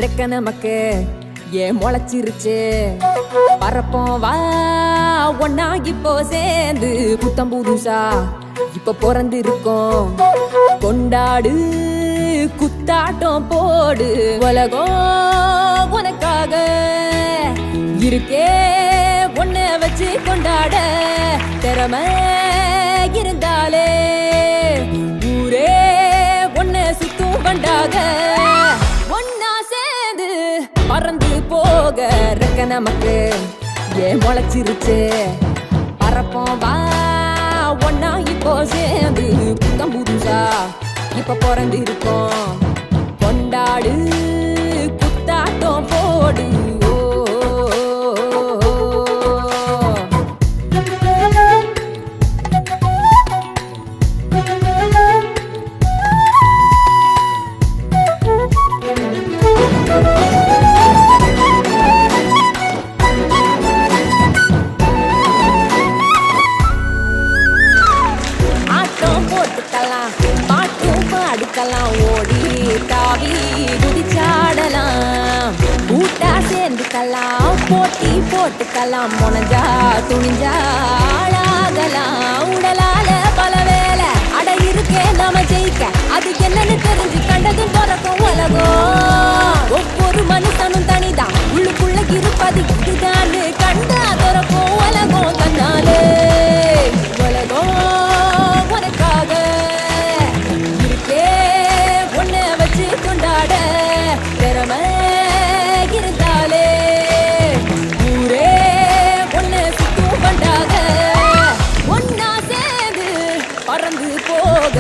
ரெக்க நமக்கு ஏன் முளைச்சிருச்சு பரப்போம் வா ஒன்னா இப்போ சேர்ந்து புத்தம் புதுசா இப்ப பிறந்து இருக்கோம் கொண்டாடு குத்தாட்டம் போடு உலகம் உனக்காக இருக்கே ஒன்ன வச்சு கொண்டாட திறமை இருந்தாலே ஊரே ஒன்ன சுத்தும் பண்டாக ஒன்னா சேர்ந்து பறந்து போக ரெக்க நமக்கு ஏன் முளைச்சிருச்சு பறப்போம் வா ஒன்னா இப்போ சேர்ந்து புத்தம் புதுசா இப்ப பிறந்து இருக்கோம் கொண்டாடு குத்தாட்டம் போடு ஓடி தாவி குதிச்சாடலாம் கூட்டா சேர்ந்துக்கலாம் போட்டி போட்டுக்கலாம் முனைஞ்சா துணிஞ்சா ஆளாகலாம் உடலால பல வேலை அட இருக்கே நாம ஜெயிக்க அது என்னன்னு தெரிஞ்சு கண்டதும் பிறக்கும் உலகம் ஒவ்வொரு மனுஷனும் தனிதான் உள்ளுக்குள்ள இருப்பது இதுதான் கண்டா பிறக்கும் உலகம் தன்னாலே உலகம் உனக்காக கொண்டாட திறமை இருந்தாலே ஊரே ஒன்னு சுத்தும் பண்டாக ஒன்னா சேர்ந்து பறந்து போக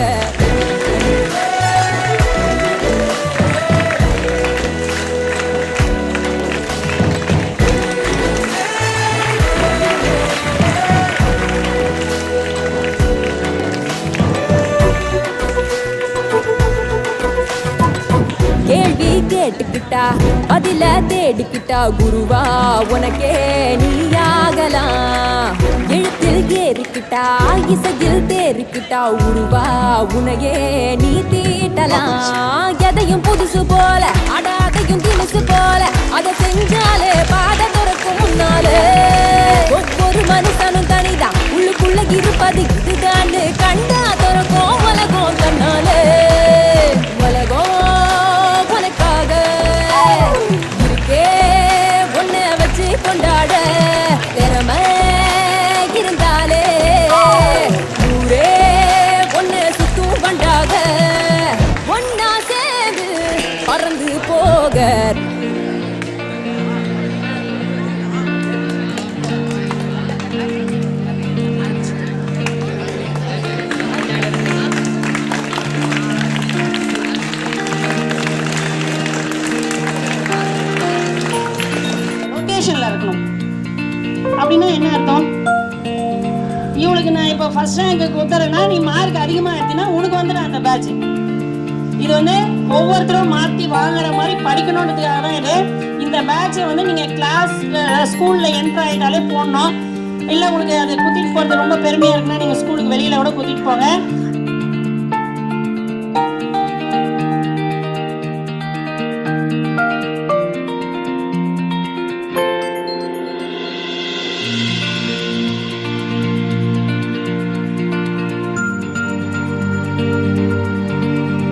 கேள்வி கேட்டுக்கிட்டா பதில தேடிக்கிட்டா குருவா உனக்கே நீயாகலாம் எழுத்தில் ஏறிக்கிட்டா இசையில் தேறிக்கிட்டா உருவா உனையே நீ தீட்டலாம் எதையும் புதுசு போல அடாதையும் தினுசு போல அதை செஞ்சாலே பாத துறக்கும் முன்னாலே ஒவ்வொரு மனுஷனும் தனிதான் உள்ளுக்குள்ள இருப்பது இதுதான் கண்டா துறக்கும் உலகம் தன்னாலே உலகம் இருக்கே ஒன்ன வச்சு கொண்டாட திறமை இருந்தாலே ஊரே ஒன்னு சுத்தும் பண்டாக ஒன்னா சேர்ந்து பறந்து போக இருக்கணும் அப்படின்னா என்ன அர்த்தம்? இவளுக்கு நான் இப்போ ஃபர்ஸ்ட் ரேங்க்கு கொடுத்துறேன்னா நீ மார்க் அதிகமாக எடுத்தினா உனக்கு வந்துடும் அந்த பேட்ச். இது வந்து ஒவ்வொருத்தரும் மாற்றி வாங்குற மாதிரி படிக்கணுன்றதுக்காக தான் இது. இந்த பேட்சை வந்து நீங்கள் கிளாஸ் ஸ்கூலில் என்ட்ரு ஆகிட்டாலே போடணும். இல்லை உங்களுக்கு அதை குத்திட்டு போகிறது ரொம்ப பெருமையாக இருக்குன்னா நீங்கள் ஸ்கூலுக்கு வெளியில் கூட குத்திட்டு போங்க.